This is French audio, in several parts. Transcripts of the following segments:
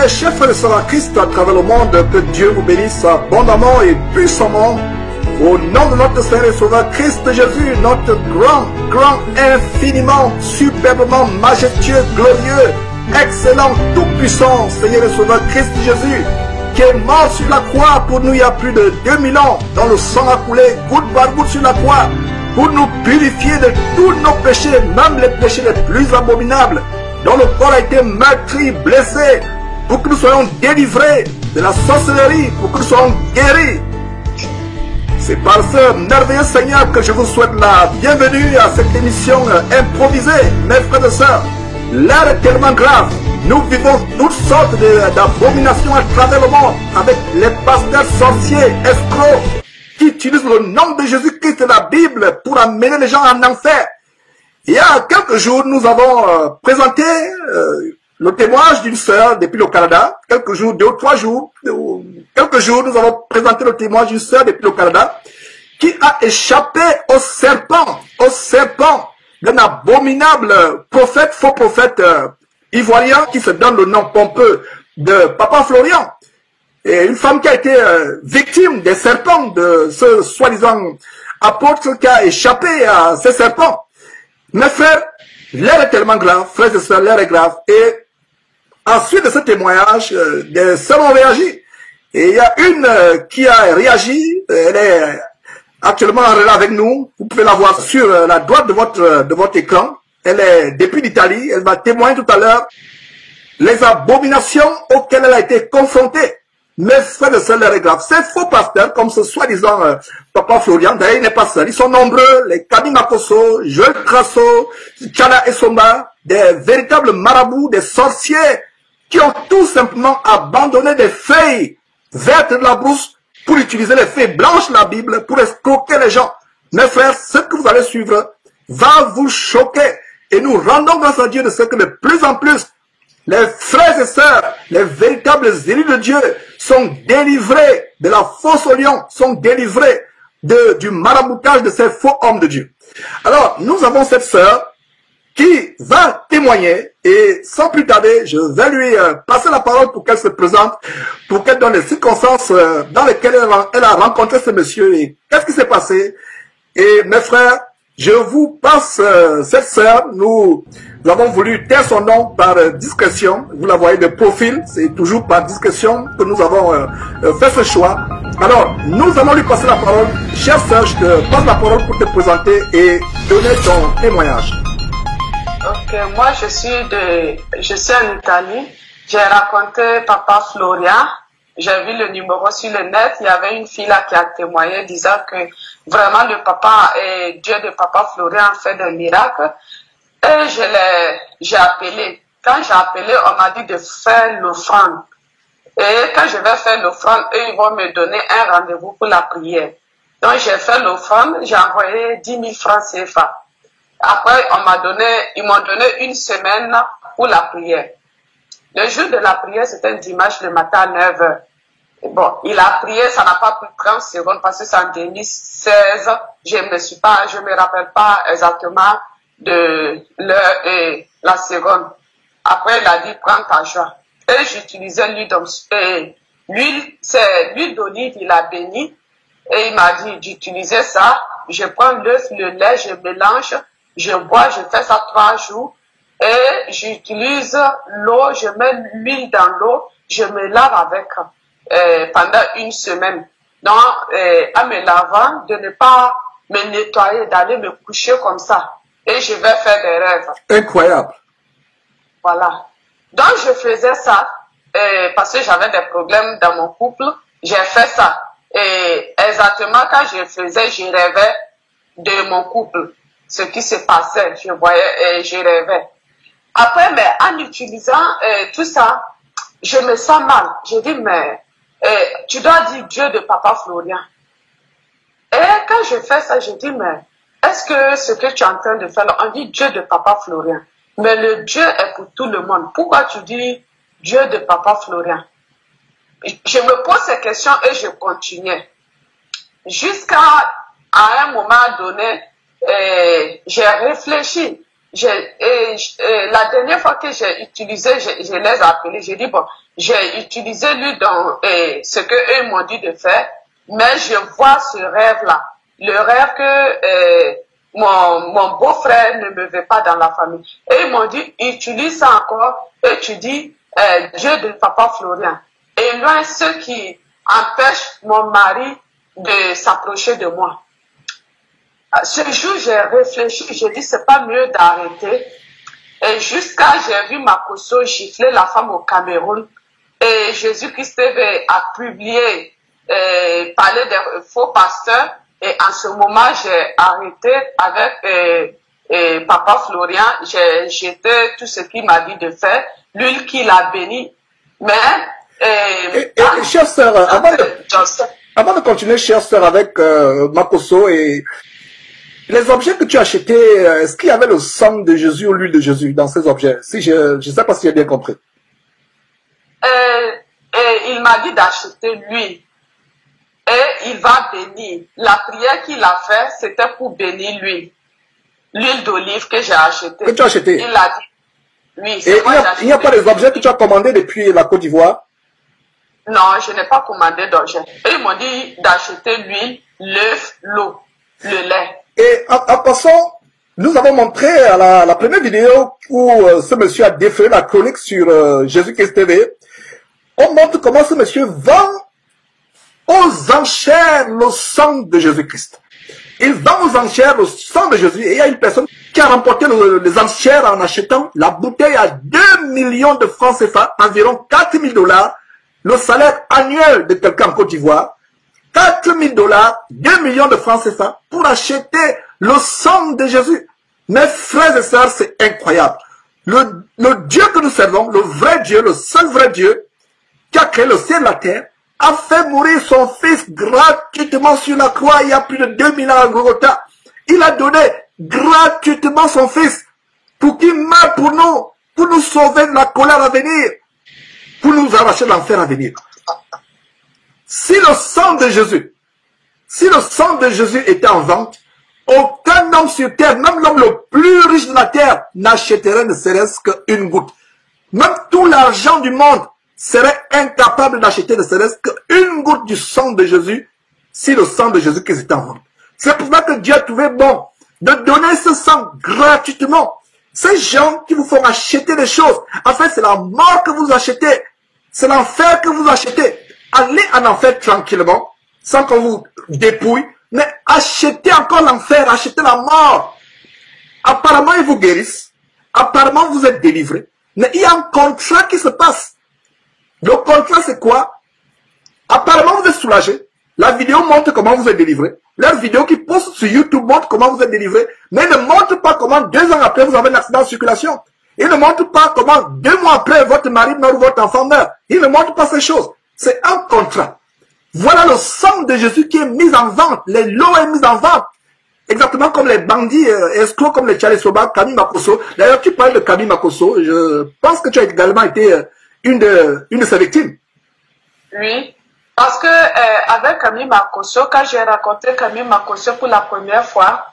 Mes chers frères et sœurs en Christ à travers le monde, que Dieu vous bénisse abondamment et puissamment. Au nom de notre Seigneur et Sauveur Christ Jésus, notre grand, infiniment, superbement, majestueux, glorieux, excellent, tout-puissant Seigneur et Sauveur Christ Jésus, qui est mort sur la croix pour nous il y a plus de 2000 ans, dont le sang a coulé goutte par goutte sur la croix, pour nous purifier de tous nos péchés, même les péchés les plus abominables, dont le corps a été meurtri, blessé, pour que nous soyons délivrés de la sorcellerie, pour que nous soyons guéris. C'est par ce merveilleux Seigneur que je vous souhaite la bienvenue à cette émission improvisée, mes frères et sœurs. L'heure est tellement grave. Nous vivons toutes sortes d'abominations à travers le monde, avec les pasteurs sorciers, escrocs, qui utilisent le nom de Jésus-Christ et la Bible pour amener les gens en enfer. Il y a quelques jours, nous avons présenté le témoignage d'une sœur depuis le Canada. Quelques jours, 2 ou 3 jours, quelques jours, nous avons présenté le témoignage d'une sœur depuis le Canada qui a échappé au serpent d'un abominable prophète, faux prophète ivoirien qui se donne le nom pompeux de Papa Florian. Et une femme qui a été victime des serpents, de ce soi-disant apôtre qui a échappé à ces serpents. Mes frères, l'air est tellement grave, frères et sœurs, l'air est grave. Et ensuite de ce témoignage, des sœurs ont réagi. Et il y a une qui a réagi, elle est actuellement en relais avec nous. Vous pouvez la voir sur la droite de votre écran. Elle est depuis l'Italie, elle va témoigner tout à l'heure les abominations auxquelles elle a été confrontée. Mes frères et sœurs, l'air est grave. Ces faux pasteurs, comme ce soi-disant Papa Florian, d'ailleurs il n'est pas seul, ils sont nombreux, les Kami Makoso, Joël Crasso, Tchana Essomba, des véritables marabouts, des sorciers, qui ont tout simplement abandonné des feuilles vertes de la brousse pour utiliser les feuilles blanches de la Bible pour escroquer les gens. Mes frères, ce que vous allez suivre va vous choquer. Et nous rendons grâce à Dieu de ce que de plus en plus, les frères et sœurs, les véritables élus de Dieu sont délivrés de la fausse lion, sont délivrés du maraboutage de ces faux hommes de Dieu. Alors, nous avons cette sœur qui va témoigner et sans plus tarder, je vais lui passer la parole pour qu'elle se présente, pour qu'elle donne les circonstances dans lesquelles elle a rencontré ce monsieur et qu'est-ce qui s'est passé. Et mes frères, je vous passe cette sœur, nous avons voulu taire son nom par discrétion, vous la voyez de profil, c'est toujours par discrétion que nous avons fait ce choix. Alors, nous allons lui passer la parole. Chère sœur, je te passe la parole pour te présenter et donner ton témoignage. Ok, moi je suis en Italie. J'ai rencontré Papa Florian. J'ai vu le numéro sur le net. Il y avait une fille là qui a témoigné disant que vraiment le papa et Dieu de Papa Florian fait des miracles. Et j'ai appelé. Quand j'ai appelé, on m'a dit de faire l'offrande. Et quand je vais faire l'offrande, eux ils vont me donner un rendez-vous pour la prière. Donc j'ai fait l'offrande, j'ai envoyé 10 000 francs CFA. Après, ils m'ont donné une semaine pour la prière. Le jour de la prière, c'était un dimanche le matin à 9 h. Bon, il a prié, ça n'a pas pris 30 secondes parce que c'est en 2016. Je me rappelle pas exactement de l'heure et la seconde. Après, il a dit, prends ta joie. Et j'utilisais l'huile d'olive, il a béni. Et il m'a dit d'utiliser ça. Je prends l'œuf, le lait, je mélange. Je bois, je fais ça 3 jours et j'utilise l'eau, je mets l'huile dans l'eau, je me lave avec pendant une semaine. Donc, en me lavant, de ne pas me nettoyer, d'aller me coucher comme ça. Et je vais faire des rêves. Incroyable. Voilà. Donc, je faisais ça parce que j'avais des problèmes dans mon couple. J'ai fait ça. Et exactement quand je faisais, je rêvais de mon couple. Ce qui se passait, je voyais et je rêvais. Après, mais en utilisant tout ça, je me sens mal. Je dis, mais tu dois dire Dieu de Papa Florian. Et quand je fais ça, je dis, mais est-ce que ce que tu es en train de faire, on dit Dieu de Papa Florian. Mais le Dieu est pour tout le monde. Pourquoi tu dis Dieu de Papa Florian? Je me pose ces questions et je continuais. Jusqu'à un moment donné, j'ai réfléchi. La la dernière fois que j'ai utilisé, je les ai appelés, j'ai dit, bon, j'ai utilisé lui dans ce que eux m'ont dit de faire, mais je vois ce rêve-là. Le rêve que mon beau-frère ne me veut pas dans la famille. Et ils m'ont dit, utilise ça encore, et tu dis, Dieu de papa Florian. Et loin ceux qui empêchent mon mari de s'approcher de moi. Ce jour, j'ai réfléchi, j'ai dit, c'est pas mieux d'arrêter. Et jusqu'à, j'ai vu Makosso gifler la femme au Cameroun. Et Jésus-Christ a publié, parler des faux pasteurs. Et en ce moment, j'ai arrêté avec Papa Florian. J'ai jeté tout ce qu'il m'a dit de faire. L'huile qu'il a béni. Mais... chère sœur, avant de continuer, chère sœur, avec Makosso et les objets que tu as achetés, est-ce qu'il y avait le sang de Jésus ou l'huile de Jésus dans ces objets? Si je sais pas si j'ai bien compris. Il m'a dit d'acheter l'huile. Et il va bénir. La prière qu'il a faite, c'était pour bénir l'huile. L'huile d'olive que j'ai achetée. Que tu as acheté? Il a dit. Oui, et il n'y a pas des objets que tu as commandés depuis la Côte d'Ivoire? Non, je n'ai pas commandé d'objets. Et ils m'ont dit d'acheter l'huile, l'œuf, l'eau, le lait. Et en passant, nous avons montré à la première vidéo où ce monsieur a défait la chronique sur Jésus-Christ TV. On montre comment ce monsieur vend aux enchères le sang de Jésus-Christ. Il vend aux enchères le sang de Jésus. Et il y a une personne qui a remporté les enchères en achetant la bouteille à 2 millions de francs CFA, environ 4 000 $, le salaire annuel de quelqu'un en Côte d'Ivoire. 4 000 $, 2 millions de francs CFA pour acheter le sang de Jésus. Mes frères et sœurs, c'est incroyable. Le Dieu que nous servons, le vrai Dieu, le seul vrai Dieu, qui a créé le ciel et la terre, a fait mourir son fils gratuitement sur la croix il y a plus de 2000 ans à Golgotha. Il a donné gratuitement son fils pour qu'il meure pour nous sauver de la colère à venir, pour nous arracher de l'enfer à venir. Si le sang de Jésus était en vente, aucun homme sur terre, même l'homme le plus riche de la terre, n'achèterait ne serait-ce qu'une goutte. Même tout l'argent du monde serait incapable d'acheter ne serait-ce qu'une goutte du sang de Jésus si le sang de Jésus était en vente. C'est pour ça que Dieu a trouvé bon de donner ce sang gratuitement. Ces gens qui vous font acheter des choses, en fait c'est la mort que vous achetez, c'est l'enfer que vous achetez. Allez en enfer tranquillement, sans qu'on vous dépouille, mais achetez encore l'enfer, achetez la mort. Apparemment ils vous guérissent, apparemment vous êtes délivrés, mais il y a un contrat qui se passe. Le contrat, c'est quoi? Apparemment, vous êtes soulagé. La vidéo montre comment vous êtes délivré. Leur vidéo qui poste sur YouTube montre comment vous êtes délivré. Mais ne montre pas comment 2 ans après, vous avez un accident de circulation. Il ne montre pas comment 2 mois après, votre mari meurt ou votre enfant meurt. Il ne montre pas ces choses. C'est un contrat. Voilà le sang de Jésus qui est mis en vente. Les lots est mis en vente. Exactement comme les bandits escrocs, comme les Charles Soba, Camille Makosso. D'ailleurs, tu parles de Camille Makosso. Je pense que tu as également été... une de ses victimes. Oui, parce que avec Camille Makosso, quand j'ai raconté Camille Makosso pour la première fois,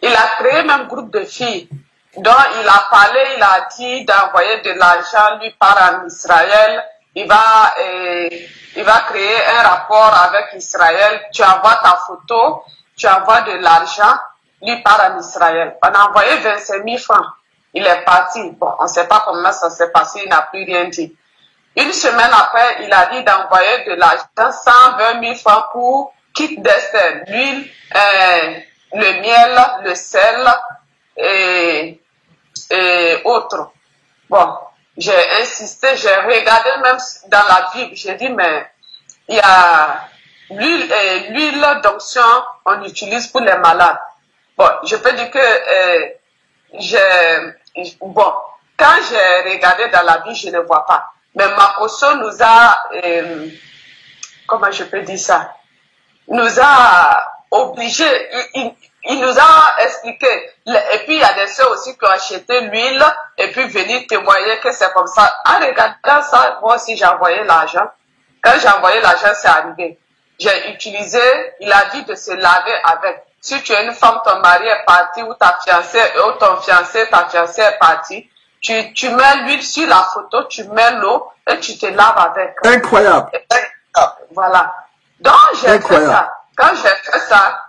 il a créé même un groupe de filles. Donc il a parlé, il a dit d'envoyer de l'argent, lui part en Israël, il va créer un rapport avec Israël, tu envoies ta photo, tu envoies de l'argent, lui part en Israël. On a envoyé 25 000 francs. Il est parti. Bon, on ne sait pas comment ça s'est passé, il n'a plus rien dit. Une semaine après, il a dit d'envoyer de l'argent, 120 000 francs pour kit d'Esther, l'huile, le miel, le sel et autres. Bon, j'ai insisté, j'ai regardé même dans la Bible, j'ai dit, mais il y a l'huile d'onction, on utilise pour les malades. Bon, je peux dire que quand j'ai regardé dans la Bible, je ne vois pas. Mais Makosso nous a, comment je peux dire ça, nous a obligés, il nous a expliqué. Et puis il y a des soeurs aussi qui ont acheté l'huile et puis venir témoigner que c'est comme ça. En regardant ça, moi aussi j'ai envoyé l'argent. Quand j'ai envoyé l'argent, c'est arrivé. J'ai utilisé, il a dit de se laver avec. Si tu es une femme, ton mari est parti ou ta fiancée, ou ton fiancé, ta fiancée est partie, tu mets l'huile sur la photo, tu mets l'eau et tu te laves avec. Incroyable. Voilà. Donc, j'ai fait ça. Quand j'ai fait ça,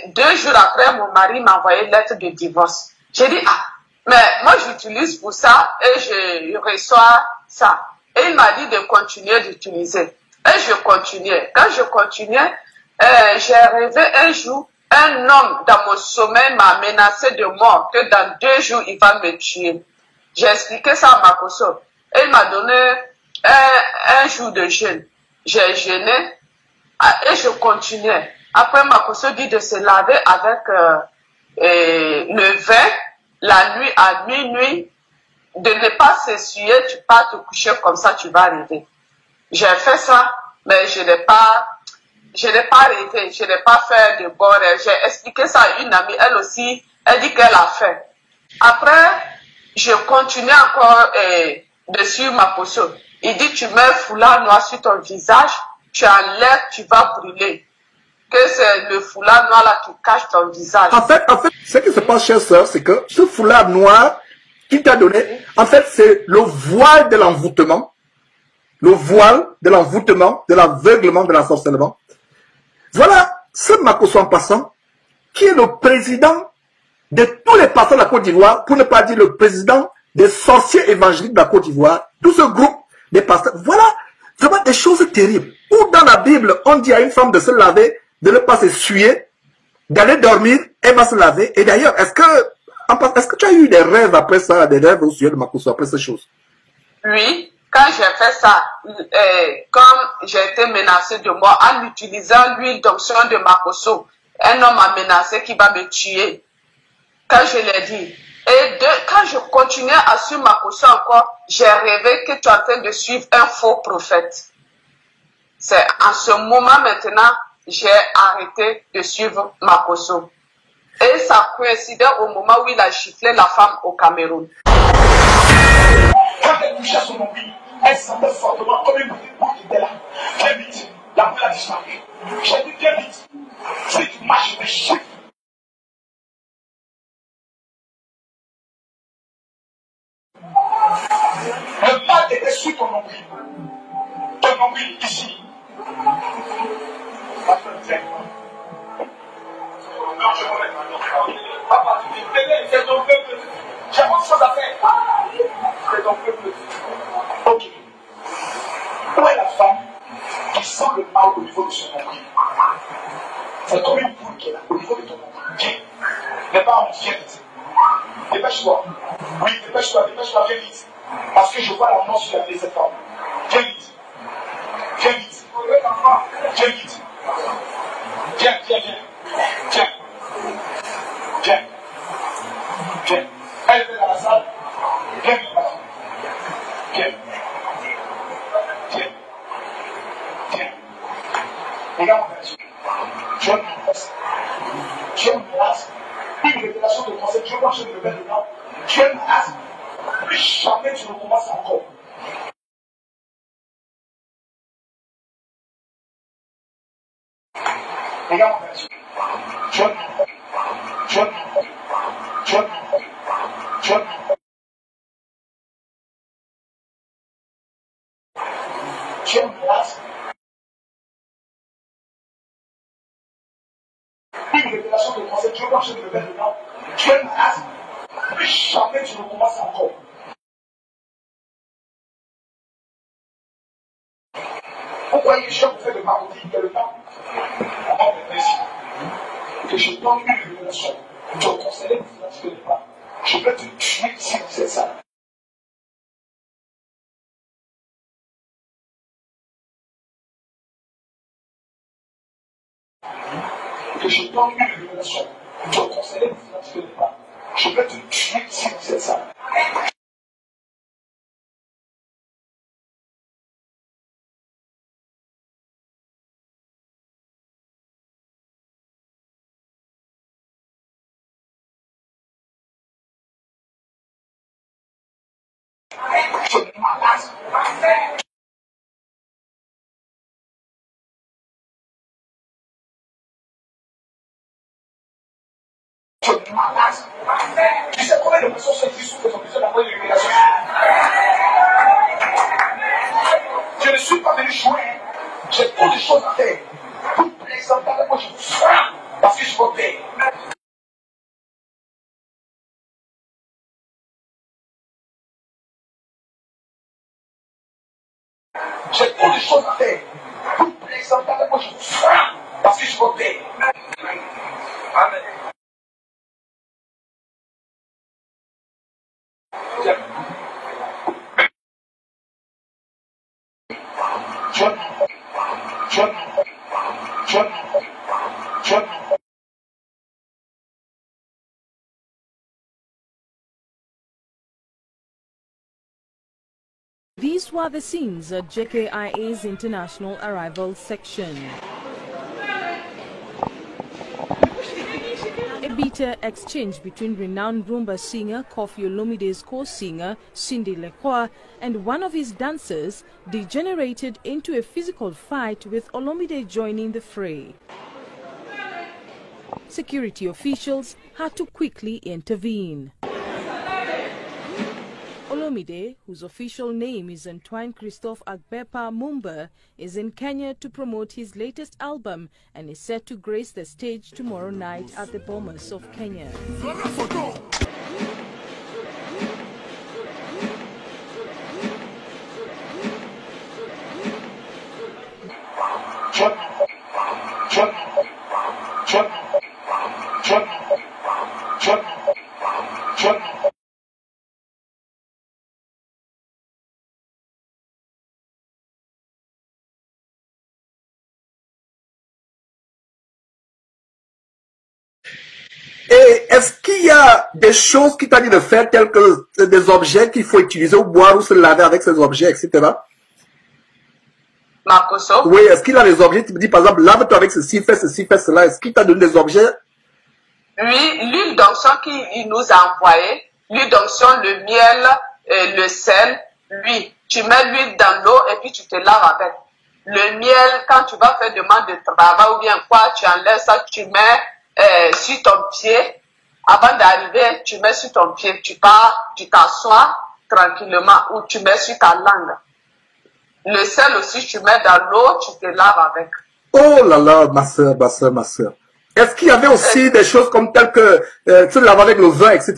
2 jours après, mon mari m'a envoyé une lettre de divorce. J'ai dit, ah, mais moi j'utilise pour ça et je reçois ça. Et il m'a dit de continuer d'utiliser. Et je continuais. Quand je continuais, j'ai rêvé un jour, un homme dans mon sommeil m'a menacé de mort, que dans 2 jours, il va me tuer. J'ai expliqué ça à Makoso. Et il m'a donné un jour de jeûne. J'ai jeûné et je continuais. Après, Makoso dit de se laver avec le vin, la nuit à minuit, de ne pas s'essuyer, tu pars te coucher comme ça, tu vas arriver. J'ai fait ça, mais je n'ai pas arrêté, je n'ai pas fait de bon rêve. J'ai expliqué ça à une amie, elle aussi, elle dit qu'elle a fait. Après, je continue encore de suivre Makoso. Il dit, tu mets un foulard noir sur ton visage, tu enlèves, tu vas brûler. Que c'est le foulard noir là qui cache ton visage. En fait, ce qui se passe, chère sœur, c'est que ce foulard noir qu'il t'a donné, en fait, c'est le voile de l'envoûtement. Le voile de l'envoûtement, de l'aveuglement, de l'ensorcellement. Voilà ce Makoso en passant, qui est le président de tous les pasteurs de la Côte d'Ivoire, pour ne pas dire le président des sorciers évangéliques de la Côte d'Ivoire, tout ce groupe des pasteurs. Voilà vraiment des choses terribles. Où dans la Bible, on dit à une femme de se laver, de ne pas s'essuyer, d'aller dormir, elle va se laver. Et d'ailleurs, est-ce que tu as eu des rêves après ça, des rêves au sujet de Makoso après ces choses? Oui, quand j'ai fait ça, comme j'ai été menacée de mort en utilisant l'huile d'onction de Makoso, un homme m'a menacé qui va me tuer. Quand je l'ai dit. Et quand je continuais à suivre Makoso encore, j'ai rêvé que tu es en train de suivre un faux prophète. C'est en ce moment maintenant, j'ai arrêté de suivre Makoso. Et ça coïncidait au moment où il a giflé la femme au Cameroun. Quand elle touchait son nombril, elle sentait fortement comme une boule qui était là. Très vite, la boule a disparu. J'ai dit très vite, si tu marches, je vais chier. Le mal était sur ton nombril. Ton nombril ici. Non, je connais pas. Papa, tu dis, c'est ton peuple. J'ai autre chose à faire. C'est ton peuple. Ok. Où est la femme qui sent le mal au niveau de son nombril? C'est comme une boule qui est là, au niveau de ton nombril. Viens. N'est pas en viens vite. Dépêche-toi. Oui, dépêche-toi, viens vite. Parce que je vois la mort sur la tête de cette femme. Viens vite. Viens vite. Viens vite. Viens. Viens. Elle est dans la salle. Viens vite, ma fille. Viens. Regarde mon Dieu. Tu as une menace. Tu as une menace. Une révélation de conseil. Tu vois, je me mets dedans. Tu as une menace. Plus jamais tu ne commences encore. Regarde mon Dieu. Tu as une menace. Tu as une menace. Tu as une menace. Tu as une menace. Tu as une menace. Une révélation de conseil. Tu vois, je me mets dedans. Tu as une menace. Plus jamais tu ne commences encore. Pourquoi il cherche fait de parodie le temps? On va ici. Que je donne une révélation. Tu as conseillé que tu ne pas. Je vais te tuer si tu sais ça. Que je donne une révélation. Tu as conseillé que tu ne pas. Je vais te tuer si tu sais ça. Tu es malade. Tu es malade. Tu sais combien de personnes sont ici sous les besoin d'avoir une révélation? Je ne suis pas venu jouer. J'ai trop de choses à faire. Pour présenter avec moi, je vous frappe parce que je veux payer. J'ai trop de choses à faire. Pour présenter avec moi, je vous frappe parce que je veux payer. Amen. These were the scenes at JKIA's International Arrival Section. A bitter exchange between renowned Rumba singer Koffi Olomide's co-singer Cindy Lekwa and one of his dancers degenerated into a physical fight, with Olomide joining the fray. Security officials had to quickly intervene. Olomide, whose official name is Antoine Christophe Agbepa Mumba, is in Kenya to promote his latest album and is set to grace the stage tomorrow night at the Bomas of Kenya. Et est-ce qu'il y a des choses qui t'a dit de faire, telles que des objets qu'il faut utiliser ou boire ou se laver avec ces objets, etc. Makoso? Oui, est-ce qu'il a des objets, tu me dis par exemple, lave-toi avec ceci, fais cela, est-ce qu'il t'a donné des objets? Oui, l'huile d'onction qu'il nous a envoyé, l'huile d'onction, le miel, le sel, lui, tu mets l'huile dans l'eau et puis tu te laves avec. Le miel, quand tu vas faire demande de travail ou bien quoi, tu enlèves ça, tu mets sur ton pied. Avant d'arriver, tu mets sur ton pied, tu pars, tu t'assois tranquillement ou tu mets sur ta langue. Le sel aussi, tu mets dans l'eau, tu te laves avec. Oh là là, ma soeur. Est-ce qu'il y avait aussi des choses comme telles que se laver avec le vin, etc.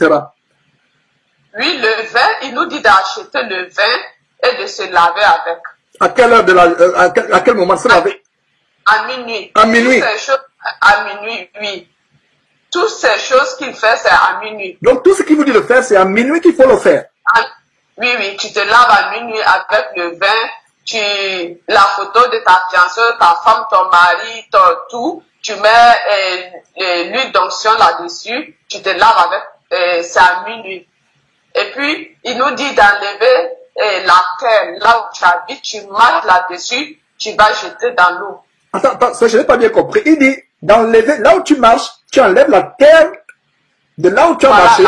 Oui, le vin, il nous dit d'acheter le vin et de se laver avec. À quelle heure à quel moment se laver? À minuit. À minuit. Toutes ces choses, à minuit, oui. Toutes ces choses qu'il fait, c'est à minuit. Donc tout ce qu'il vous dit de faire, c'est à minuit qu'il faut le faire. Oui, tu te laves à minuit avec le vin, la photo de ta fiancée, ta femme, ton mari, tout, tu mets l'huile d'onction là-dessus, tu te laves avec, c'est à minuit. Et puis, il nous dit d'enlever la terre, là où tu habites, tu marches là-dessus, tu vas jeter dans l'eau. Attends, ça je n'ai pas bien compris. Il dit d'enlever, là où tu marches, tu enlèves la terre de là où tu as marché.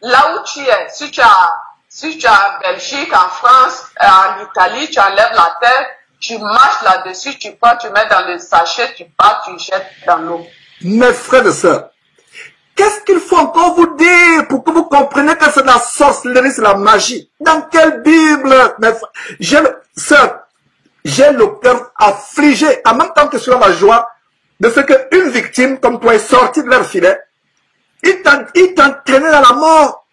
Là où tu es, si tu es en Belgique, en France, en Italie, tu enlèves la terre, tu marches là-dessus, tu prends, tu mets dans le sachet, tu pars, tu jettes dans l'eau. Mes frères et sœurs, qu'est-ce qu'il faut encore vous dire pour que vous compreniez que c'est la sorcellerie, c'est la magie? Dans quelle Bible, mes frères? J'ai le cœur affligé, en même temps que sur la joie, de ce qu'une victime comme toi est sortie de leur filet. Il t'entraînait dans la mort.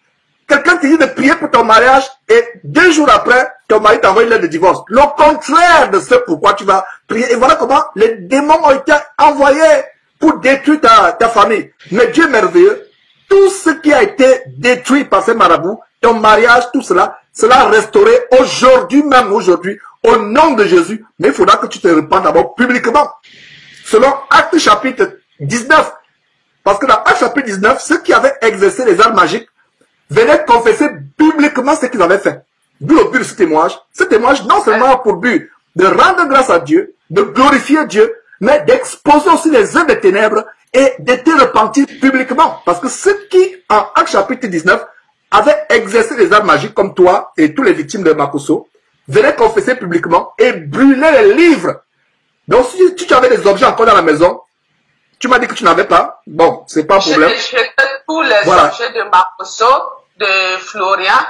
Quelqu'un te dit de prier pour ton mariage et 2 jours après, ton mari t'envoie une lettre de divorce. Le contraire de ce pourquoi tu vas prier. Et voilà comment les démons ont été envoyés pour détruire ta famille. Mais Dieu est merveilleux. Tout ce qui a été détruit par ces marabouts, ton mariage, tout cela, sera restauré aujourd'hui, même aujourd'hui, au nom de Jésus. Mais il faudra que tu te répandes d'abord publiquement. Selon Actes chapitre 19. Parce que dans Actes chapitre 19, ceux qui avaient exercé les arts magiques venaient confesser publiquement ce qu'ils avaient fait. D'où le but de ce témoignage. Ce témoignage, non seulement a pour but de rendre grâce à Dieu, de glorifier Dieu, mais d'exposer aussi les œuvres des ténèbres et de te repentir publiquement. Parce que ceux qui, en Actes chapitre 19, avaient exercé les arts magiques comme toi et toutes les victimes de Makoso, venaient confesser publiquement et brûler les livres. Donc si tu avais des objets encore dans la maison, tu m'as dit que tu n'avais pas, bon, c'est pas un problème. tous les objets de Makoso, de Florian.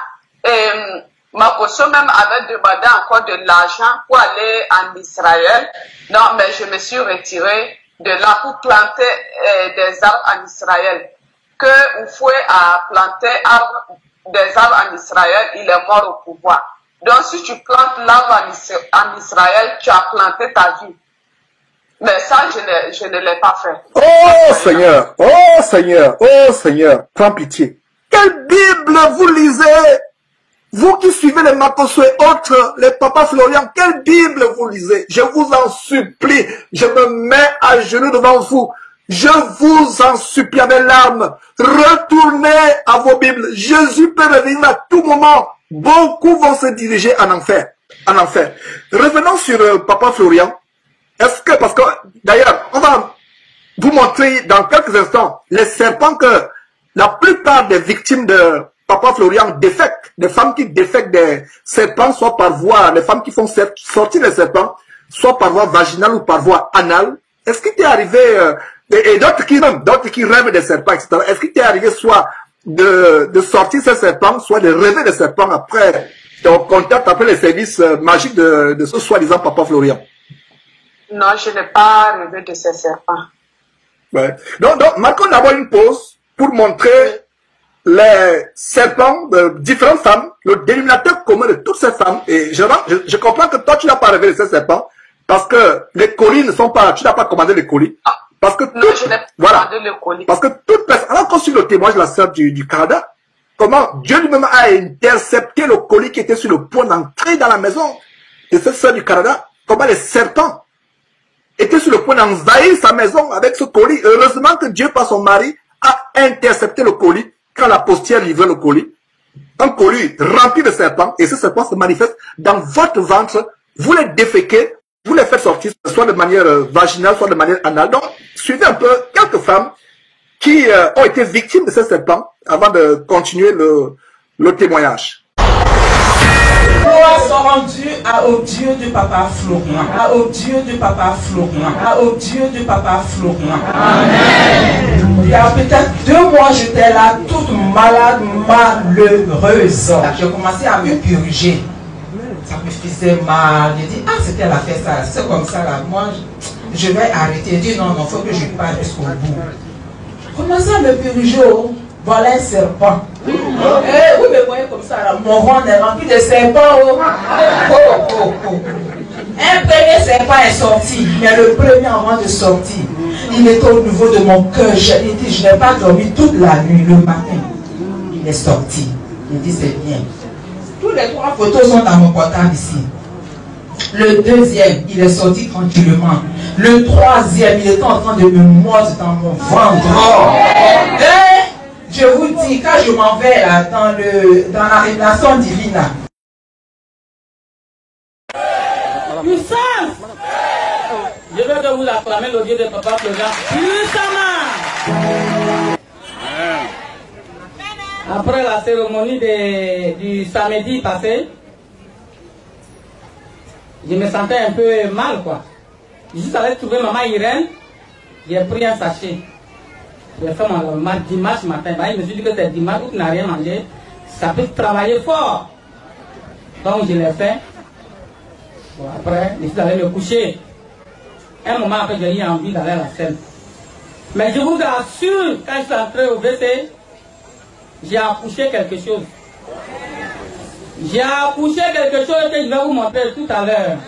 Et Makoso même avait demandé encore de l'argent pour aller en Israël. Non, mais je me suis retirée de là pour planter des arbres en Israël. Que Oufoué a planté des arbres en Israël, il est mort au pouvoir. Donc si tu plantes l'arbre en Israël, tu as planté ta vie. Mais ça, je ne l'ai pas fait. Oh Seigneur, oh Seigneur, oh Seigneur, prends pitié. Quelle Bible vous lisez? Vous qui suivez les Makoso et autres, les papas Florian, quelle Bible vous lisez? Je vous en supplie, je me mets à genoux devant vous. Je vous en supplie avec larmes. Retournez à vos Bibles. Jésus peut revenir à tout moment. Beaucoup vont se diriger en enfer. En enfer. Revenons sur papa Florian. Est-ce que, parce que, d'ailleurs, on va vous montrer dans quelques instants les serpents que la plupart des victimes de papa Florian défectent, des femmes qui défectent des serpents, soit par voie, les femmes qui font sortir les serpents, soit par voie vaginale ou par voie anale. Est-ce qu'il t'est arrivé, et d'autres qui rêvent des serpents, etc. Est-ce qu'il t'est arrivé soit de sortir ces serpents, soit de rêver des serpents après ton contact, après les services magiques de ce soi-disant papa Florian? Non, je n'ai pas rêvé de ces serpents. Ouais. Donc, marquons d'abord une pause pour montrer les serpents de différentes femmes, le dénominateur commun de toutes ces femmes. Et je comprends que toi, tu n'as pas rêvé de ces serpents parce que les colis ne sont pas, tu n'as pas commandé les colis. Parce que non, je n'ai pas commandé les colis. Parce que toute personne, alors qu'on suit le témoignage de la sœur du Canada, comment Dieu lui-même a intercepté le colis qui était sur le point d'entrer dans la maison de cette sœur du Canada, comment les serpents était sur le point d'envahir sa maison avec ce colis. Heureusement que Dieu, par son mari, a intercepté le colis quand la postière livrait le colis. Un colis rempli de serpents, et ce serpent se manifeste dans votre ventre. Vous les déféquez, vous les faites sortir, soit de manière vaginale, soit de manière anale. Donc, suivez un peu quelques femmes qui ont été victimes de ces serpents avant de continuer le témoignage. Gloire soit rendue au Dieu de papa Florian, au Dieu de papa Florian, au Dieu de papa Florian. Amen. Il y a peut-être 2 mois, j'étais là, toute malade, malheureuse. J'ai commencé à me purger. Ça me faisait mal. J'ai dit, ah, c'était la fête, ça, c'est comme ça là. Moi, je vais arrêter. J'ai dit, non, il faut que je parte jusqu'au bout. J'ai commencé à me purger. Voilà un serpent. Vous me voyez comme ça, là. Mon ventre est rempli de serpents. Un premier serpent est sorti, mais le premier avant de sortir, il était au niveau de mon cœur. J'ai dit, je n'ai pas dormi toute la nuit. Le matin, il est sorti. Il dit, c'est bien. Tous les 3 photos sont dans mon portable ici. Le deuxième, il est sorti tranquillement. Le troisième, il était en train de me mordre dans mon ventre. Je vous dis, quand je m'en vais là, dans la révélation divine, là, puissance! Je veux vous acclamer le Dieu de papa Florian puissamment. Après la cérémonie du samedi passé, je me sentais un peu mal, quoi. Juste allé trouver maman Irène, j'ai pris un sachet. J'ai fait mon dimanche matin. Il me suis dit que c'est dimanche où tu n'as rien mangé. Ça peut travailler fort. Donc je l'ai fait. Bon, après, je suis allé me coucher. Un moment après, j'ai eu envie d'aller à la scène. Mais je vous assure, quand je suis entré au WC, j'ai accouché quelque chose. J'ai accouché quelque chose que je vais vous montrer tout à l'heure.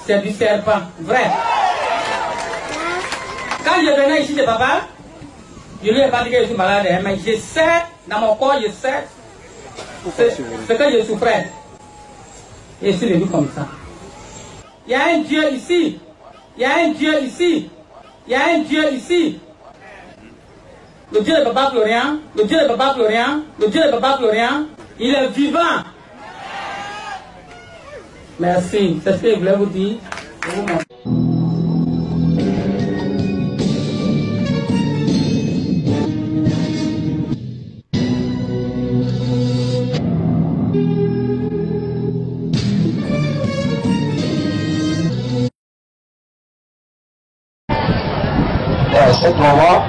C'est du serpent, vrai. Quand je venais ici de papa, je ne lui ai pas dit que je suis malade, mais je sais, dans mon corps, je sais ce que je souffrais. Et je suis venu comme ça. Il y a un Dieu ici. Il y a un Dieu ici. Il y a un Dieu ici. Le Dieu de papa Florian, le Dieu de papa Florian, le Dieu de papa Florian, il est vivant. Merci. C'est ce que je voulais vous dire. Je vous montre. Cet moment,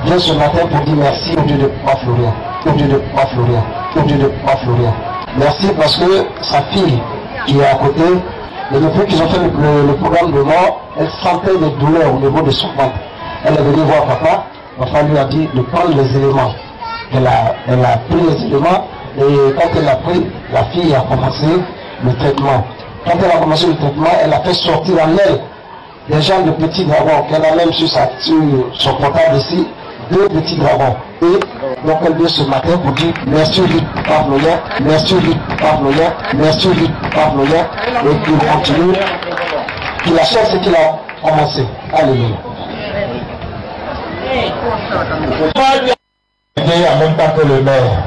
vient ce matin pour dire merci au Dieu de Papa Florian, au Dieu de Papa Florian, au Dieu de Papa Florian. Merci parce que sa fille qui est à côté, et depuis qu'ils ont fait le programme de mort, elle sentait des douleurs au niveau de son ventre. Elle est venue voir papa, papa lui a dit de prendre les éléments. Elle a pris les éléments et quand elle a pris, la fille a commencé le traitement. Quand elle a commencé le traitement, elle a fait sortir en elle des gens de petits dragons qu'elle a même sur son portable ici, 2 petits dragons. Et donc elle vient ce matin pour dire merci au Dieu de Papa Florian, merci au Dieu de Papa Florian, merci au Dieu de Papa Florian, et qu'il continue, qu'il achève ce qu'il a commencé. Alléluia. En même temps que le maire.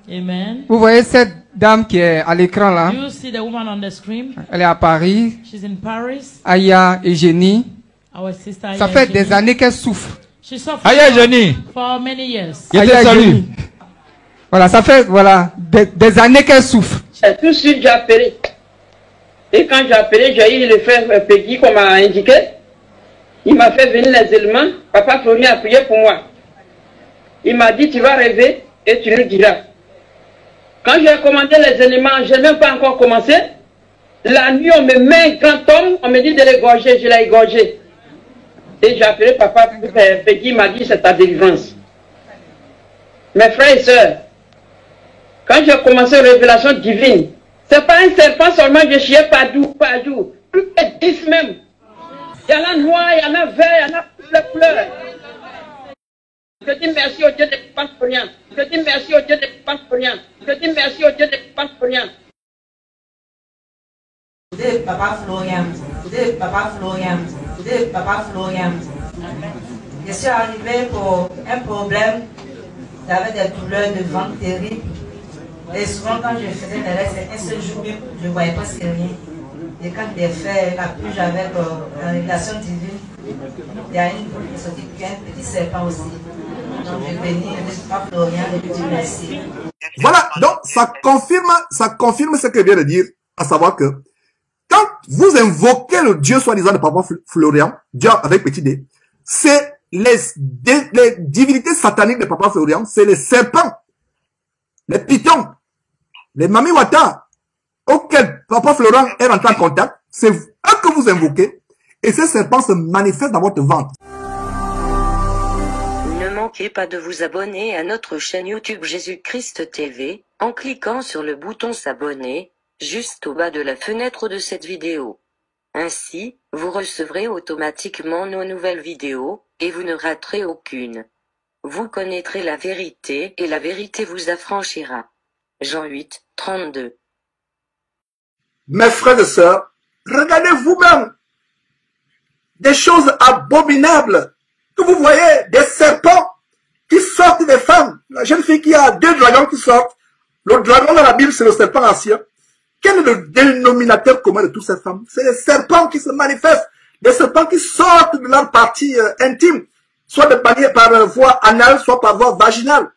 Amen. Vous voyez cette dame qui est à l'écran là? You see the woman on the screen? Elle est à Paris. She's in Paris. Aya Eugénie. Our sister Ça Aya fait Eugénie. des années qu'elle souffre. She suffered Aya Eugénie. for many years. Aya Eugénie. Voilà, ça fait des années qu'elle souffre. Tout de suite, j'ai appelé. Et quand j'ai appelé, j'ai eu le frère Peggy qu'on m'a indiqué. Il m'a fait venir les éléments. Papa Florian a prié pour moi. Il m'a dit, tu vas rêver et tu nous diras. Quand j'ai commandé les éléments, je n'ai même pas encore commencé. La nuit, on me met un grand homme, on me dit de l'égorger, je l'ai égorgé. Et j'ai appelé papa Peggy, il m'a dit, c'est ta délivrance. Mes frères et sœurs, quand j'ai commencé la révélation divine, c'est pas un serpent seulement, je chiais par jour, plus que 10 même. Il y en a noir, il y en a vert, il y en a toutes les couleurs. Je dis merci au Dieu de Papa Florian. Je dis merci au Dieu de Papa Florian. Je dis merci au Dieu de Papa Florian. De Papa Florian, de Papa Florian, de Papa Florian. Je suis arrivée pour un problème. J'avais des douleurs de ventre terribles. Et souvent, quand je faisais des règles, un seul jour, je ne voyais presque rien. Et quand j'ai fait la purge avec la révélation divine, il y a une boule qui sortit, puis un petit serpent aussi. Donc je bénis le Papa Florian et je dis merci. Voilà, donc ça confirme ce que vient de dire, à savoir que quand vous invoquez le Dieu soi-disant de Papa Florian, Dieu avec petit d, c'est les divinités sataniques de Papa Florian, c'est les serpents, les pitons, les mamiwata, auxquels Papa Florian est rentré en contact, c'est eux que vous invoquez, et ces serpents se manifestent dans votre ventre. Ne manquez pas de vous abonner à notre chaîne YouTube Jésus-Christ TV, en cliquant sur le bouton s'abonner, juste au bas de la fenêtre de cette vidéo. Ainsi, vous recevrez automatiquement nos nouvelles vidéos, et vous ne raterez aucune. Vous connaîtrez la vérité, et la vérité vous affranchira. Jean 8, 32. Mes frères et sœurs, regardez vous-même des choses abominables que vous voyez, des serpents qui sortent des femmes. La jeune fille qui a 2 dragons qui sortent. Le dragon dans la Bible, c'est le serpent ancien. Quel est le dénominateur commun de toutes ces femmes? C'est les serpents qui se manifestent, des serpents qui sortent de leur partie intime, soit par voie anale, soit par voie vaginale.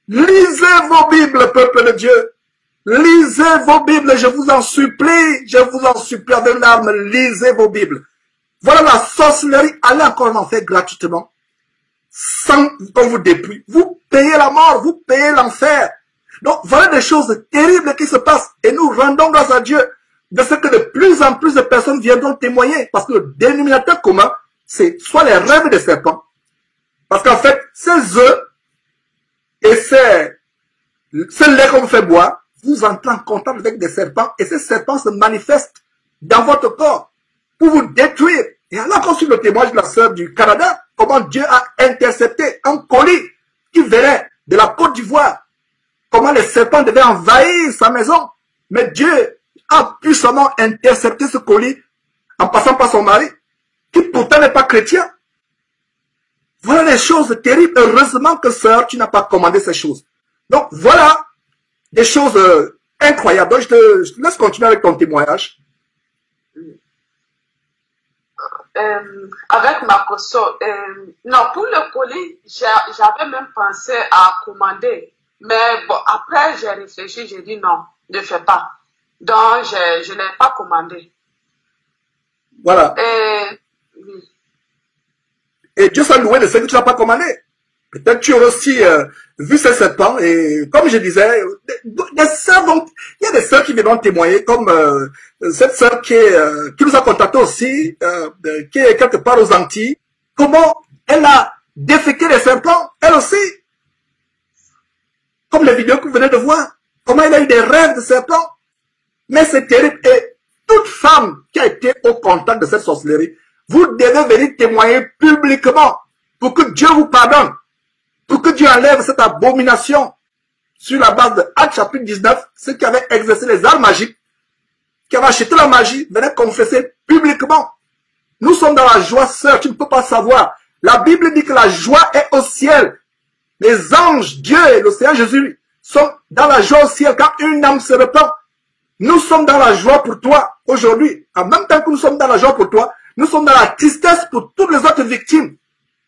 Lisez vos Bibles, peuple de Dieu. Lisez vos Bibles, je vous en supplie avec larmes, lisez vos Bibles. Voilà la sorcellerie, allez encore en faire gratuitement, sans qu'on vous dépouille. Vous payez la mort, vous payez l'enfer. Donc voilà des choses terribles qui se passent, et nous rendons grâce à Dieu de ce que de plus en plus de personnes viendront témoigner, parce que le dénominateur commun, c'est soit les rêves des serpents, parce qu'en fait, ces œufs et ces lait qu'on vous fait boire, vous entrez en contact avec des serpents, et ces serpents se manifestent dans votre corps pour vous détruire. Et alors qu'on suit le témoignage de la sœur du Canada, comment Dieu a intercepté un colis qui venait de la Côte d'Ivoire, comment les serpents devaient envahir sa maison, mais Dieu a puissamment intercepté ce colis en passant par son mari, qui pourtant n'est pas chrétien. Voilà les choses terribles. Heureusement que sœur, tu n'as pas commandé ces choses. Donc voilà des choses incroyables. Donc, je te laisse continuer avec ton témoignage. Avec ma caution, non, pour le colis, j'avais même pensé à commander. Mais bon, après, j'ai réfléchi, j'ai dit non, ne fais pas. Donc, je n'ai pas commandé. Voilà. Et Dieu s'est loué de ce que tu n'as pas commandé. Peut-être tu aurais aussi vu ces serpents. Et comme je disais, des sœurs, donc, il y a des sœurs qui viendront témoigner, comme cette sœur qui nous a contacté aussi, qui est quelque part aux Antilles. Comment elle a déféqué les serpents, elle aussi. Comme les vidéos que vous venez de voir. Comment elle a eu des rêves de serpents. Mais c'est terrible. Et toute femme qui a été au contact de cette sorcellerie, vous devez venir témoigner publiquement pour que Dieu vous pardonne, pour que Dieu enlève cette abomination sur la base de Actes chapitre 19, ceux qui avaient exercé les arts magiques, qui avaient acheté la magie, venaient confesser publiquement. Nous sommes dans la joie, sœur, tu ne peux pas savoir. La Bible dit que la joie est au ciel. Les anges, Dieu et le Seigneur Jésus sont dans la joie au ciel quand une âme se repent. Nous sommes dans la joie pour toi aujourd'hui. En même temps que nous sommes dans la joie pour toi, nous sommes dans la tristesse pour toutes les autres victimes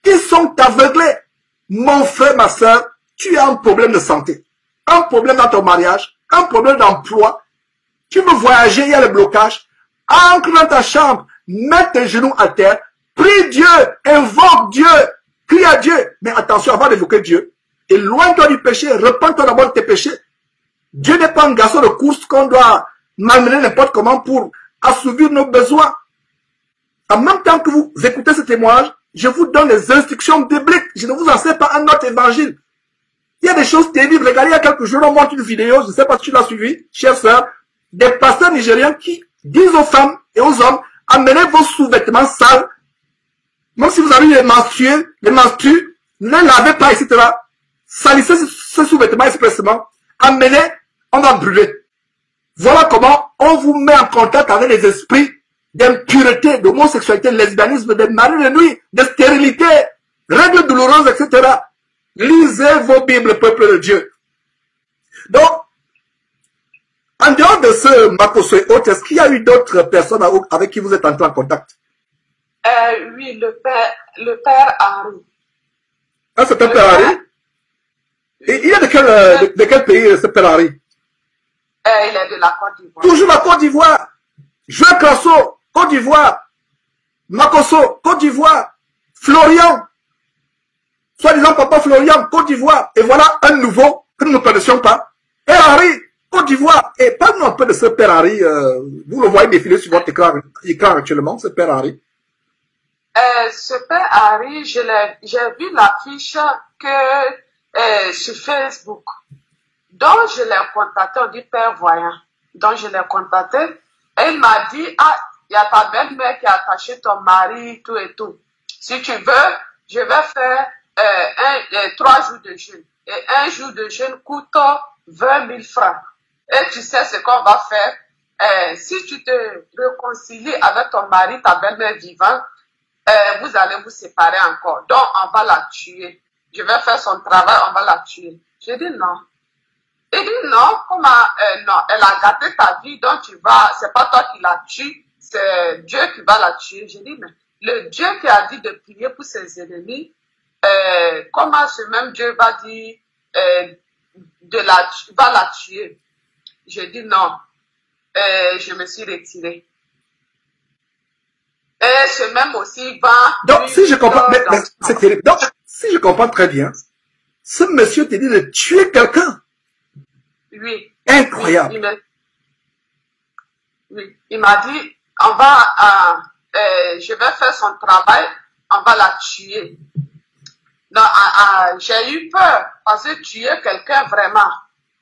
qui sont aveuglées. Mon frère, ma soeur, tu as un problème de santé, un problème dans ton mariage, un problème d'emploi. Tu veux voyager, il y a le blocage. Entre dans ta chambre, mets tes genoux à terre, prie Dieu, invoque Dieu, crie à Dieu. Mais attention, avant d'évoquer Dieu, éloigne-toi du péché, repens-toi d'abord de tes péchés. Dieu n'est pas un garçon de course qu'on doit malmener n'importe comment pour assouvir nos besoins. En même temps que vous écoutez ce témoignage, je vous donne les instructions bibliques. Je ne vous enseigne pas un autre évangile. Il y a des choses terribles. Regardez, il y a quelques jours, on montre une vidéo, je ne sais pas si tu l'as suivi, chère sœur, des pasteurs nigériens qui disent aux femmes et aux hommes, amenez vos sous-vêtements sales. Même si vous avez les menstrues, ne les lavez pas, etc. Salissez ces sous-vêtements expressément. Amenez, on va brûler. Voilà comment on vous met en contact avec les esprits d'impureté, d'homosexualité, de lesbianisme, de mari de nuit, de stérilité, règles douloureuses, etc. Lisez vos Bibles, peuple de Dieu. Donc, en dehors de ce Makoso et autres, est-ce qu'il y a eu d'autres personnes avec qui vous êtes entrés en contact? Oui, le père Henri. Ah, c'est un père Henri? Et il est de quel pays, ce père Henri? Il est de la Côte d'Ivoire. Toujours la Côte d'Ivoire. Joël Crasso, Côte d'Ivoire. Makoso, Côte d'Ivoire. Florian, soi-disant papa Florian, Côte d'Ivoire. Et voilà un nouveau que nous ne connaissions pas. Père Henri, Côte d'Ivoire. Et parle-nous un peu de ce père Henri. Vous le voyez défiler sur votre écran actuellement, ce père Henri. Ce père Henri, j'ai vu l'affiche sur Facebook. Donc, je l'ai contacté, on dit père voyant. Donc, je l'ai contacté. Et il m'a dit, ah, il y a ta belle-mère qui a attaché ton mari, tout et tout. Si tu veux, je vais faire 3 jours de jeûne. Et 1 jour de jeûne coûte 20 000 francs. Et tu sais ce qu'on va faire. Si tu te réconcilies avec ton mari, ta belle-mère vivante, vous allez vous séparer encore. Donc, on va la tuer. Je vais faire son travail, on va la tuer. J'ai dit non. Il dit non, comment, non, elle a gâté ta vie, donc tu vas, c'est pas toi qui la tue, c'est Dieu qui va la tuer. J'ai dit, mais le Dieu qui a dit de prier pour ses ennemis, comment ce même Dieu va dire, va la tuer? J'ai dit non. Je me suis retirée. Et ce même aussi va... Donc, si je comprends, mais c'est terrible. Donc, si je comprends très bien, ce monsieur te dit de tuer quelqu'un. Oui. Incroyable. Oui. Il m'a dit, on va, je vais faire son travail, on va la tuer. Donc, j'ai eu peur, parce que tuer quelqu'un vraiment.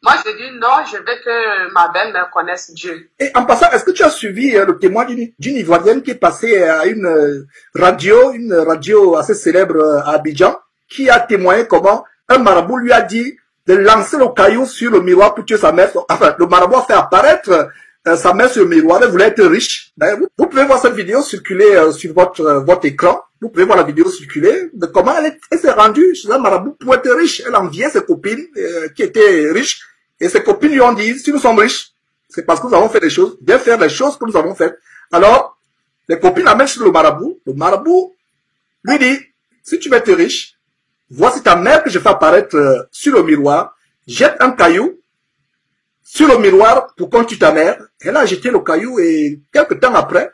Moi, j'ai dit non, je veux que ma belle-mère connaisse Dieu. Et en passant, est-ce que tu as suivi le témoignage d'une Ivoirienne qui est passée à une radio assez célèbre à Abidjan, qui a témoigné comment un marabout lui a dit de lancer le caillou sur le miroir pour tuer sa mère. Enfin, le marabout a fait apparaître sa mère sur le miroir. Elle voulait être riche. Vous pouvez voir cette vidéo circuler sur votre écran. Vous pouvez voir la vidéo circuler de comment elle s'est rendue chez un marabout pour être riche. Elle enviait ses copines qui étaient riches. Et ses copines lui ont dit, si nous sommes riches, c'est parce que nous avons fait des choses, bien faire les choses que nous avons faites. Alors, les copines l'amènent chez le marabout. Le marabout lui dit, si tu veux être riche, voici ta mère que je fais apparaître sur le miroir. Jette un caillou sur le miroir pour qu'on tue ta mère. Elle a jeté le caillou et quelques temps après,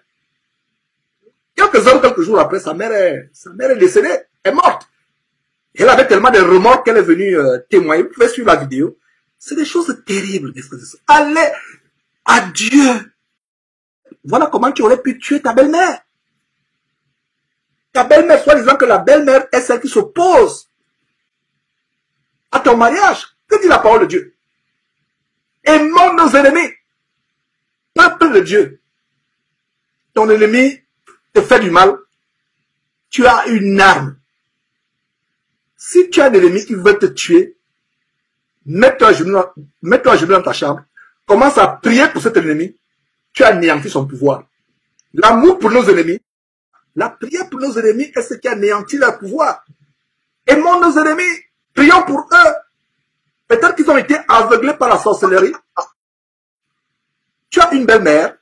Quelques jours après, sa mère est décédée, est morte. Elle avait tellement de remords qu'elle est venue témoigner. Vous pouvez suivre la vidéo. C'est des choses terribles. Allez à Dieu. Voilà comment tu aurais pu tuer ta belle-mère. Ta belle-mère, soit disant que la belle-mère est celle qui s'oppose à ton mariage. Que dit la parole de Dieu? Aimons nos ennemis. Peuple de Dieu. Ton ennemi te fait du mal. Tu as une arme. Si tu as un ennemi qui veut te tuer, mets-toi à genoux dans ta chambre. Commence à prier pour cet ennemi. Tu as anéanti son pouvoir. L'amour pour nos ennemis, la prière pour nos ennemis est ce qui anéantit leur pouvoir. Aimons nos ennemis. Prions pour eux. Peut-être qu'ils ont été aveuglés par la sorcellerie. Tu as une belle-mère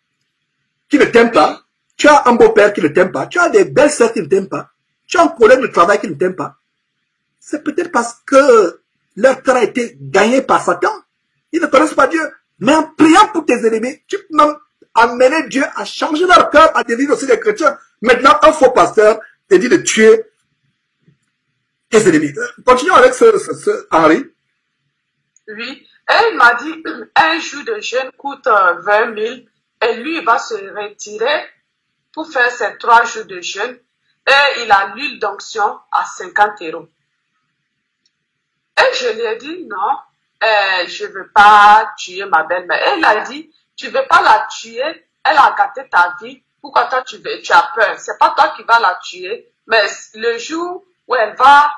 qui ne t'aime pas. Tu as un beau-père qui ne t'aime pas. Tu as des belles-sœurs qui ne t'aiment pas. Tu as un collègue de travail qui ne t'aime pas. C'est peut-être parce que leur cœur a été gagné par Satan. Ils ne connaissent pas Dieu. Mais en priant pour tes ennemis, tu peux même amener Dieu à changer leur cœur, à devenir aussi des chrétiens. Maintenant, un faux pasteur te dit de tuer tes ennemis. Continuons avec ce Henri. Oui. Elle m'a dit, un jour de jeûne coûte 20 000 et lui, il va se retirer pour faire ses 3 jours de jeûne et il a l'huile d'onction à 50 €. Et je lui ai dit, non, je ne veux pas tuer ma belle-mère. Elle a dit, tu ne veux pas la tuer, elle a gâté ta vie, pourquoi toi tu as peur? C'est pas toi qui vas la tuer, mais le jour où elle va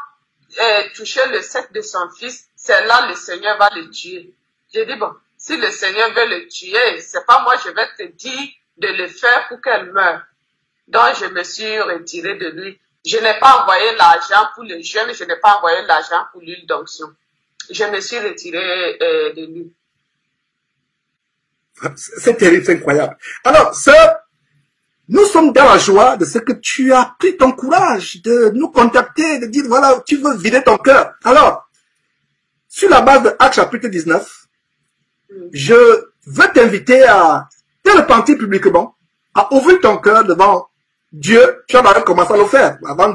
toucher le sexe de son fils, c'est là le Seigneur va le tuer. J'ai dit, bon, si le Seigneur veut le tuer, c'est pas moi, je vais te dire de le faire pour qu'elle meure. Donc, je me suis retirée de lui. Je n'ai pas envoyé l'argent pour le jeûne, je n'ai pas envoyé l'argent pour l'huile d'onction. Je me suis retirée de lui. C'est terrible, c'est incroyable. Alors, sœur, nous sommes dans la joie de ce que tu as pris ton courage de nous contacter, de dire, voilà, tu veux vider ton cœur. Alors, sur la base de Actes chapitre 19, je veux t'inviter à te repentir publiquement, à ouvrir ton cœur devant Dieu. Tu as commencé à le faire. Avant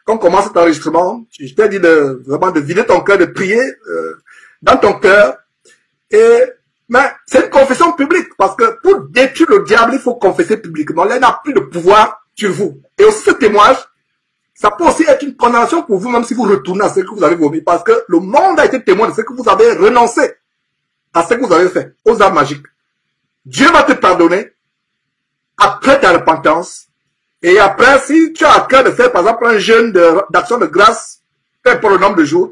qu'on commence cet enregistrement, je t'ai dit vraiment de vider ton cœur, de prier dans ton cœur. Mais c'est une confession publique, parce que pour détruire le diable, il faut confesser publiquement. Là, il n'a plus de pouvoir sur vous. Et aussi ce témoignage, ça peut aussi être une condamnation pour vous, même si vous retournez à ce que vous avez vomi, parce que le monde a été témoin de ce que vous avez renoncé à ce que vous avez fait, aux arts magiques. Dieu va te pardonner après ta repentance. Et après, si tu as à cœur de faire, par exemple, un jeûne d'action de grâce, peu importe le nombre de jours,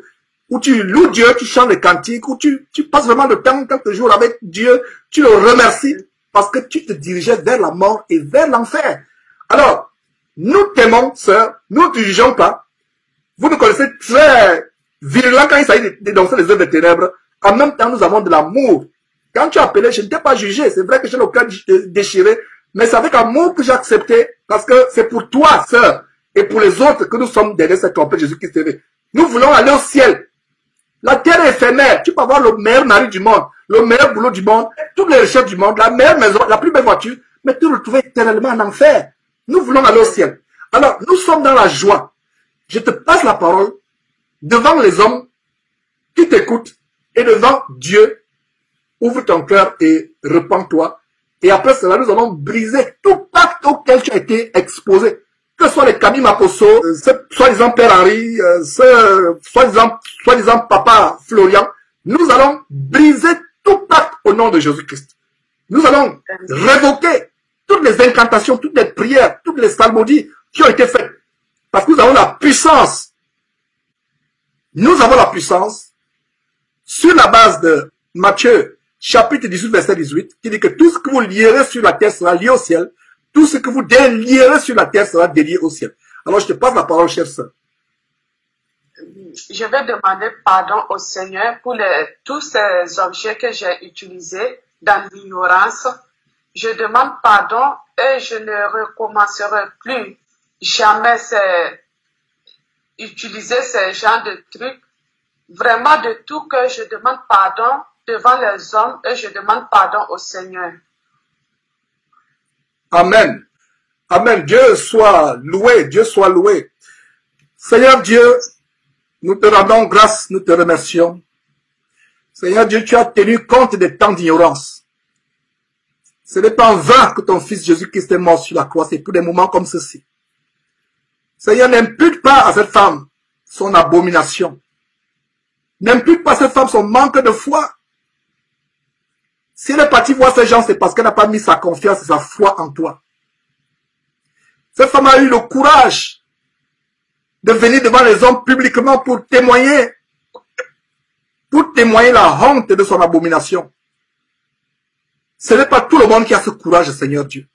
où tu loues Dieu, tu chantes les cantiques, où tu passes vraiment le temps, quelques jours avec Dieu, tu le remercies, parce que tu te dirigeais vers la mort et vers l'enfer. Alors, nous t'aimons, sœur, nous ne te jugeons pas. Vous nous connaissez très virulent quand il s'agit de dénoncer les œuvres des ténèbres. En même temps, nous avons de l'amour. Quand tu as appelé, je ne t'ai pas jugé. C'est vrai que j'ai le cœur déchiré, mais c'est avec amour que j'ai accepté, parce que c'est pour toi, sœur, et pour les autres que nous sommes derrière cette trompette Jésus-Christ TV. Nous voulons aller au ciel. La terre est éphémère. Tu peux avoir le meilleur mari du monde, le meilleur boulot du monde, toutes les richesses du monde, la meilleure maison, la plus belle voiture, mais te retrouver éternellement en enfer. Nous voulons aller au ciel. Alors, nous sommes dans la joie. Je te passe la parole devant les hommes qui t'écoutent et devant Dieu. Ouvre ton cœur et repens-toi. Et après cela, nous allons briser tout pacte auquel tu as été exposé. Que ce soit les Camille Maposo, soi-disant Père Henri, soi-disant Papa Florian, nous allons briser tout pacte au nom de Jésus-Christ. Nous allons révoquer toutes les incantations, toutes les prières, toutes les psalmodies qui ont été faites. Parce que nous avons la puissance. Nous avons la puissance sur la base de Matthieu chapitre 18, verset 18, qui dit que tout ce que vous lierez sur la terre sera lié au ciel. Tout ce que vous délierez sur la terre sera délié au ciel. Alors je te passe la parole, chère sœur. Je vais demander pardon au Seigneur pour tous ces objets que j'ai utilisés dans l'ignorance. Je demande pardon et je ne recommencerai plus jamais utiliser ces genres de trucs. Vraiment de tout que je demande pardon devant les hommes et je demande pardon au Seigneur. Amen. Amen. Dieu soit loué. Dieu soit loué. Seigneur Dieu, nous te rendons grâce, nous te remercions. Seigneur Dieu, tu as tenu compte des temps d'ignorance. Ce n'est pas en vain que ton fils Jésus-Christ est mort sur la croix. C'est pour des moments comme ceci. Seigneur, n'impute pas à cette femme son abomination. N'impute pas à cette femme son manque de foi. Si elle est partie voir ces gens, c'est parce qu'elle n'a pas mis sa confiance et sa foi en toi. Cette femme a eu le courage de venir devant les hommes publiquement pour témoigner la honte de son abomination. Ce n'est pas tout le monde qui a ce courage, Seigneur Dieu.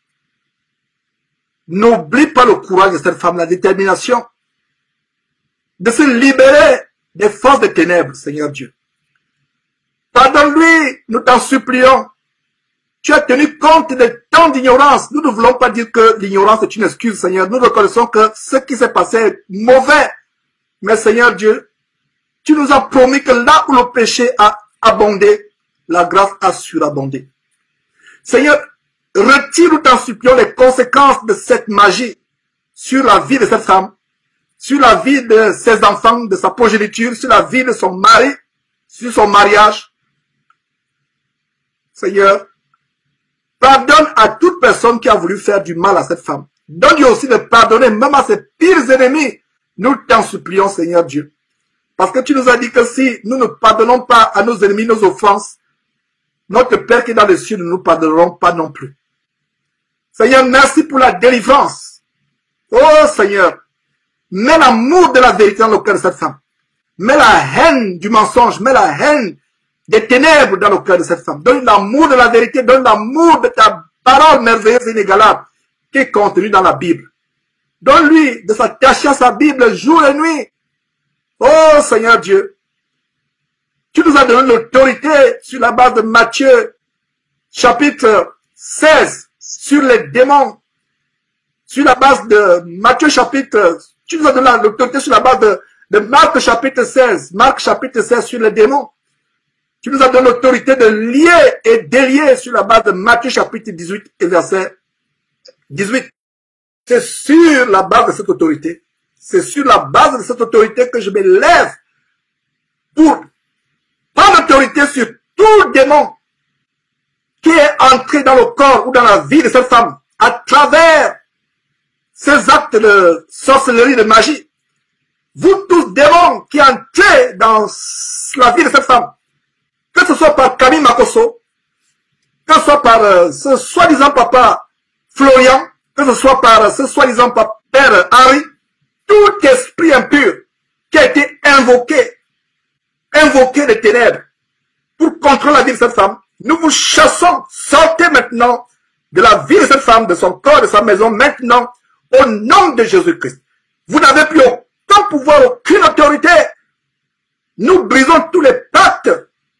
N'oublie pas le courage de cette femme, la détermination de se libérer des forces des ténèbres, Seigneur Dieu. Pardonne-lui, nous t'en supplions. Tu as tenu compte des temps d'ignorance. Nous ne voulons pas dire que l'ignorance est une excuse, Seigneur. Nous reconnaissons que ce qui s'est passé est mauvais. Mais Seigneur Dieu, tu nous as promis que là où le péché a abondé, la grâce a surabondé. Seigneur, retire, nous t'en supplions, les conséquences de cette magie sur la vie de cette femme, sur la vie de ses enfants, de sa progéniture, sur la vie de son mari, sur son mariage. Seigneur, pardonne à toute personne qui a voulu faire du mal à cette femme. Donne-lui aussi de pardonner même à ses pires ennemis. Nous t'en supplions, Seigneur Dieu. Parce que tu nous as dit que si nous ne pardonnons pas à nos ennemis nos offenses, notre Père qui est dans les cieux ne nous pardonneront pas non plus. Seigneur, merci pour la délivrance. Oh Seigneur, mets l'amour de la vérité dans le cœur de cette femme. Mets la haine du mensonge, mets la haine des ténèbres dans le cœur de cette femme. Donne l'amour de la vérité, donne l'amour de ta parole merveilleuse et inégalable qui est contenue dans la Bible. Donne-lui de s'attacher à sa Bible jour et nuit. Oh Seigneur Dieu, tu nous as donné l'autorité sur la base de Matthieu chapitre 16 sur les démons. Sur la base de Matthieu chapitre, tu nous as donné l'autorité sur la base de Marc chapitre 16. Marc chapitre 16 sur les démons. Tu nous as donné l'autorité de lier et délier sur la base de Matthieu chapitre 18 et verset 18. C'est sur la base de cette autorité. C'est sur la base de cette autorité que je me lève pour prendre l'autorité sur tout démon qui est entré dans le corps ou dans la vie de cette femme à travers ces actes de sorcellerie, de magie. Vous tous démons qui entrez dans la vie de cette femme, que ce soit par Camille Makoso, que ce soit par ce soi-disant papa Florian, que ce soit par ce soi-disant père Henri, tout esprit impur qui a été invoqué des ténèbres pour contrôler la vie de cette femme, nous vous chassons, sortez maintenant de la vie de cette femme, de son corps, de sa maison, maintenant, au nom de Jésus-Christ. Vous n'avez plus aucun pouvoir, aucune autorité. Nous brisons tous les pactes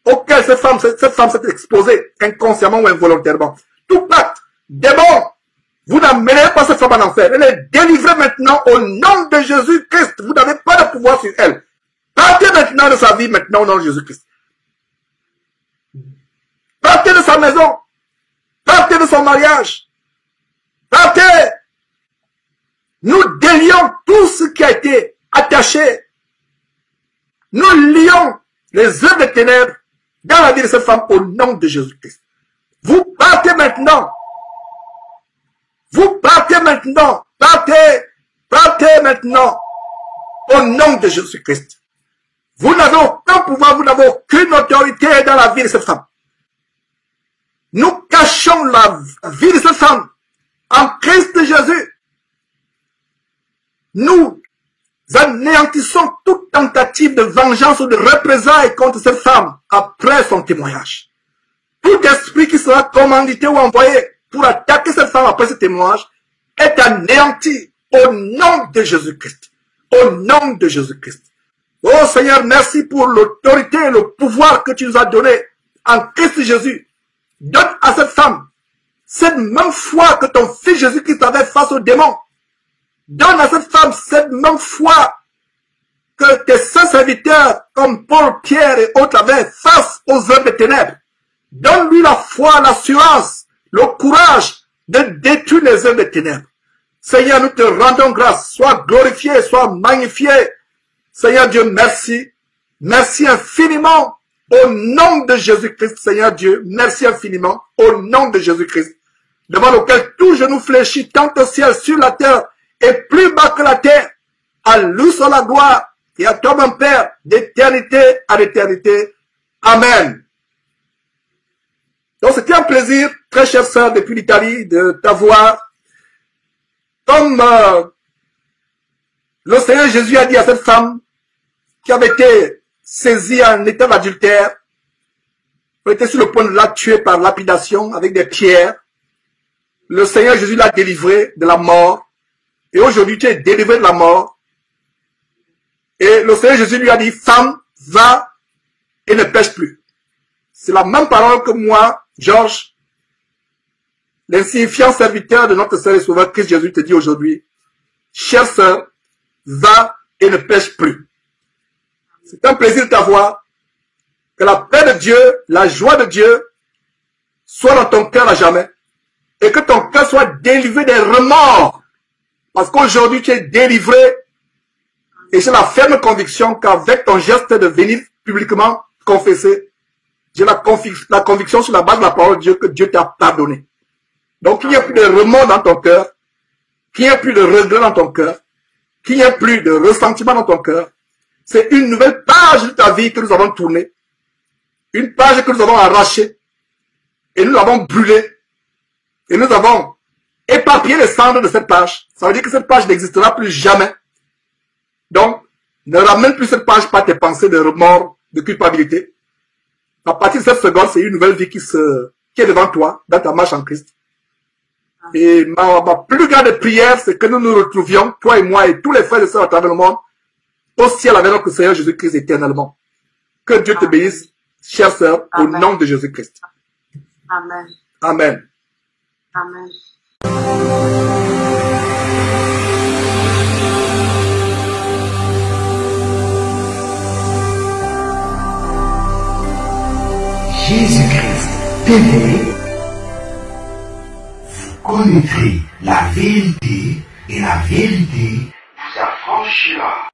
auxquels cette femme s'est exposée, inconsciemment ou involontairement. Tout pacte, démon, vous n'amenez pas cette femme en enfer. Elle est délivrée maintenant au nom de Jésus-Christ. Vous n'avez pas de pouvoir sur elle. Partez maintenant de sa vie, maintenant au nom de Jésus-Christ. Partez de sa maison. Partez de son mariage. Partez. Nous délions tout ce qui a été attaché. Nous lions les œuvres des ténèbres dans la vie de cette femme au nom de Jésus-Christ. Vous partez maintenant. Vous partez maintenant. Partez. Partez maintenant. Au nom de Jésus-Christ. Vous n'avez aucun pouvoir, vous n'avez aucune autorité dans la vie de cette femme. Nous cachons la vie de cette femme en Christ Jésus. Nous anéantissons toute tentative de vengeance ou de représailles contre cette femme après son témoignage. Tout esprit qui sera commandité ou envoyé pour attaquer cette femme après ce témoignage est anéanti au nom de Jésus-Christ. Au nom de Jésus-Christ. Oh Seigneur, merci pour l'autorité et le pouvoir que tu nous as donné en Christ Jésus. Donne à cette femme cette même foi que ton fils Jésus-Christ avait face aux démons. Donne à cette femme cette même foi que tes saints serviteurs comme Paul, Pierre et autres avaient face aux œuvres des ténèbres. Donne-lui la foi, l'assurance, le courage de détruire les œuvres des ténèbres. Seigneur, nous te rendons grâce. Sois glorifié, sois magnifié. Seigneur Dieu, merci. Merci infiniment. Au nom de Jésus-Christ, Seigneur Dieu, merci infiniment. Au nom de Jésus-Christ, devant lequel tout genou fléchit, tant au ciel, sur la terre, et plus bas que la terre. À lui soit la gloire, et à toi, mon Père, d'éternité à l'éternité. Amen. Donc, c'était un plaisir, très chère sœur, depuis l'Italie, de t'avoir. Comme le Seigneur Jésus a dit à cette femme qui avait été saisie en état d'adultère, elle était sur le point de la tuer par lapidation avec des pierres. Le Seigneur Jésus l'a délivrée de la mort. Et aujourd'hui, tu es délivré de la mort. Et le Seigneur Jésus lui a dit, femme, va et ne pêche plus. C'est la même parole que moi, Georges, l'insignifiant serviteur de notre Seigneur et Sauveur Christ Jésus te dit aujourd'hui, chère sœur, va et ne pêche plus. C'est un plaisir de t'avoir. Que la paix de Dieu, la joie de Dieu, soit dans ton cœur à jamais. Et que ton cœur soit délivré des remords. Parce qu'aujourd'hui tu es délivré. Et j'ai la ferme conviction qu'avec ton geste de venir publiquement confesser, j'ai la conviction sur la base de la parole de Dieu que Dieu t'a pardonné. Donc, il n'y a plus de remords dans ton cœur, qu'il n'y a plus de regret dans ton cœur, qu'il n'y a plus de ressentiment dans ton cœur. C'est une nouvelle page de ta vie que nous avons tournée. Une page que nous avons arrachée. Et nous l'avons brûlée. Et nous avons éparpillé les cendres de cette page. Ça veut dire que cette page n'existera plus jamais. Donc, ne ramène plus cette page par tes pensées de remords, de culpabilité. À partir de cette seconde, c'est une nouvelle vie qui est devant toi, dans ta marche en Christ. Et ma plus grande prière, c'est que nous nous retrouvions, toi et moi et tous les frères et sœurs à travers le monde, au ciel avec notre Seigneur Jésus-Christ éternellement. Que Dieu te bénisse, chère sœur, au nom de Jésus-Christ. Amen. Amen. Amen. Jésus-Christ TV, vous connaîtrez la vérité et la vérité vous affranchira.